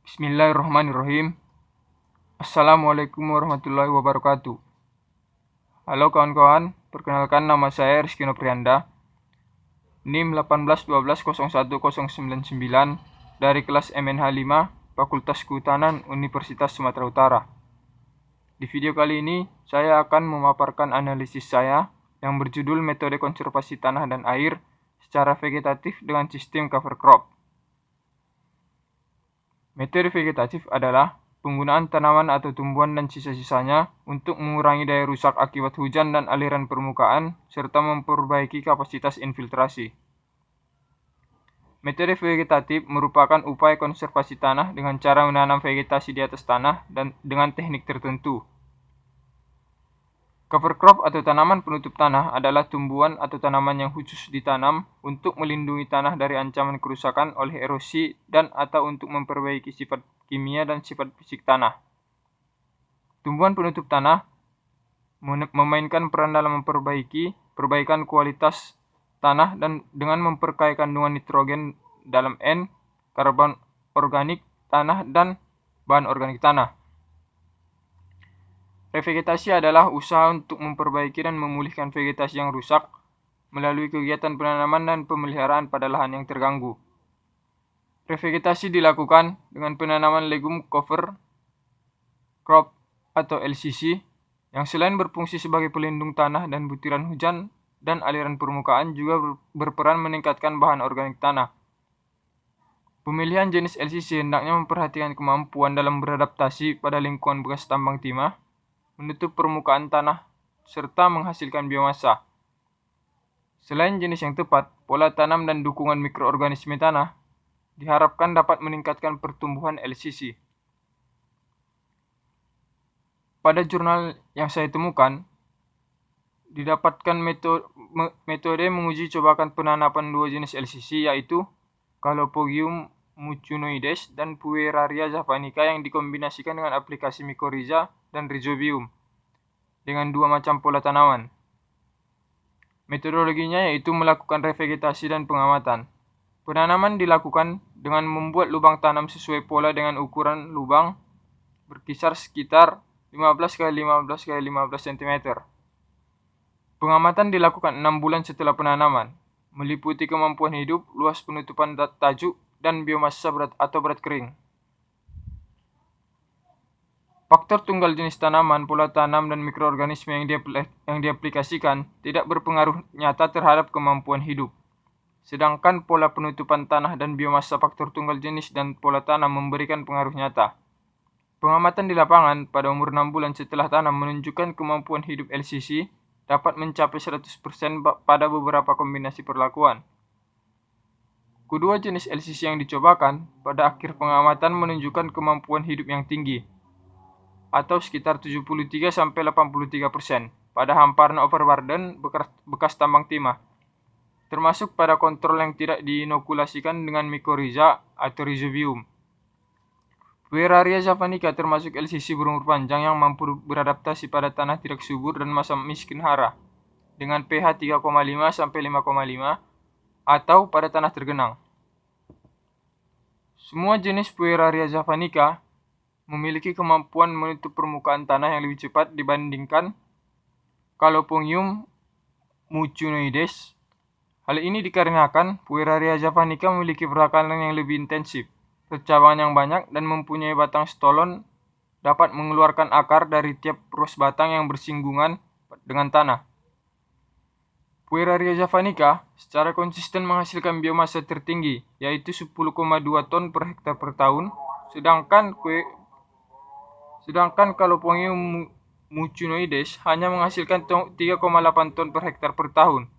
Bismillahirrahmanirrahim. Assalamualaikum warahmatullahi wabarakatuh. Halo kawan-kawan, perkenalkan nama saya Rizky Noprianda, NIM 181201099 dari kelas MNH 5, Fakultas Kehutanan Universitas Sumatera Utara. Di video kali ini, saya akan memaparkan analisis saya yang berjudul Metode Konservasi Tanah dan Air secara Vegetatif dengan Sistem Cover Crop. Metode vegetatif adalah penggunaan tanaman atau tumbuhan dan sisa-sisanya untuk mengurangi daya rusak akibat hujan dan aliran permukaan, serta memperbaiki kapasitas infiltrasi. Metode vegetatif merupakan upaya konservasi tanah dengan cara menanam vegetasi di atas tanah dan dengan teknik tertentu. Cover crop atau tanaman penutup tanah adalah tumbuhan atau tanaman yang khusus ditanam untuk melindungi tanah dari ancaman kerusakan oleh erosi dan atau untuk memperbaiki sifat kimia dan sifat fisik tanah. Tumbuhan penutup tanah memainkan peran dalam perbaikan kualitas tanah dan dengan memperkaya kandungan nitrogen dalam N, karbon organik tanah dan bahan organik tanah. Revegetasi adalah usaha untuk memperbaiki dan memulihkan vegetasi yang rusak melalui kegiatan penanaman dan pemeliharaan pada lahan yang terganggu. Revegetasi dilakukan dengan penanaman legum cover crop atau LCC yang selain berfungsi sebagai pelindung tanah dan butiran hujan dan aliran permukaan juga berperan meningkatkan bahan organik tanah. Pemilihan jenis LCC hendaknya memperhatikan kemampuan dalam beradaptasi pada lingkungan bekas tambang timah, menutup permukaan tanah, serta menghasilkan biomasa. Selain jenis yang tepat, pola tanam dan dukungan mikroorganisme tanah diharapkan dapat meningkatkan pertumbuhan LCC. Pada jurnal yang saya temukan, didapatkan metode menguji cobakan penanaman dua jenis LCC, yaitu Calopogium mucunoides dan Pueraria javanica yang dikombinasikan dengan aplikasi mycorrhiza dan Rhizobium dengan dua macam pola tanaman. Metodologinya yaitu melakukan revegetasi dan pengamatan. Penanaman dilakukan dengan membuat lubang tanam sesuai pola dengan ukuran lubang berkisar sekitar 15 x 15 x 15 cm. Pengamatan dilakukan 6 bulan setelah penanaman, meliputi kemampuan hidup, luas penutupan tajuk, dan biomasa berat kering. Faktor tunggal jenis tanaman, pola tanam, dan mikroorganisme yang diaplikasikan tidak berpengaruh nyata terhadap kemampuan hidup. Sedangkan pola penutupan tanah dan biomasa faktor tunggal jenis dan pola tanam memberikan pengaruh nyata. Pengamatan di lapangan pada umur 6 bulan setelah tanam menunjukkan kemampuan hidup LCC dapat mencapai 100% pada beberapa kombinasi perlakuan. Kedua jenis LCC yang dicobakan pada akhir pengamatan menunjukkan kemampuan hidup yang tinggi, atau sekitar 73-83% pada hamparan overburden bekas tambang timah, termasuk pada kontrol yang tidak diinokulasikan dengan mycorrhiza atau Rhizobium. Pueraria javanica termasuk LCC berumur panjang yang mampu beradaptasi pada tanah tidak subur dan masa miskin hara dengan pH 3,5-5,5 atau pada tanah tergenang. Semua jenis Pueraria javanica memiliki kemampuan menutup permukaan tanah yang lebih cepat dibandingkan Calopogium mucunoides. Hal ini dikarenakan Pueraria javanica memiliki perakaran yang lebih intensif, percabangan yang banyak, dan mempunyai batang stolon dapat mengeluarkan akar dari tiap ruas batang yang bersinggungan dengan tanah. Pueraria javanica secara konsisten menghasilkan biomasa tertinggi, yaitu 10,2 ton per hektar per tahun, sedangkan Calopogium mucunoides hanya menghasilkan 3,8 ton per hektar per tahun.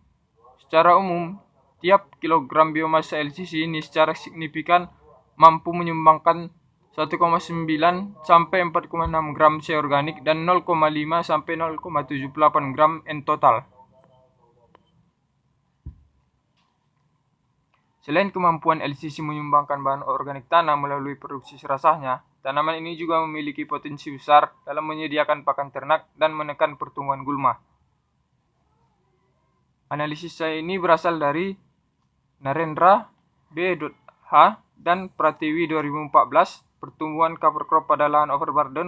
Secara umum, tiap kilogram biomasa LCC ini secara signifikan mampu menyumbangkan 1,9 sampai 4,6 gram C organik dan 0,5 sampai 0,78 gram N total. Selain kemampuan LCC menyumbangkan bahan organik tanah melalui produksi serasahnya, tanaman ini juga memiliki potensi besar dalam menyediakan pakan ternak dan menekan pertumbuhan gulma. Analisis saya ini berasal dari Narendra B.H. dan Pratiwi 2014, pertumbuhan cover crop pada lahan overburden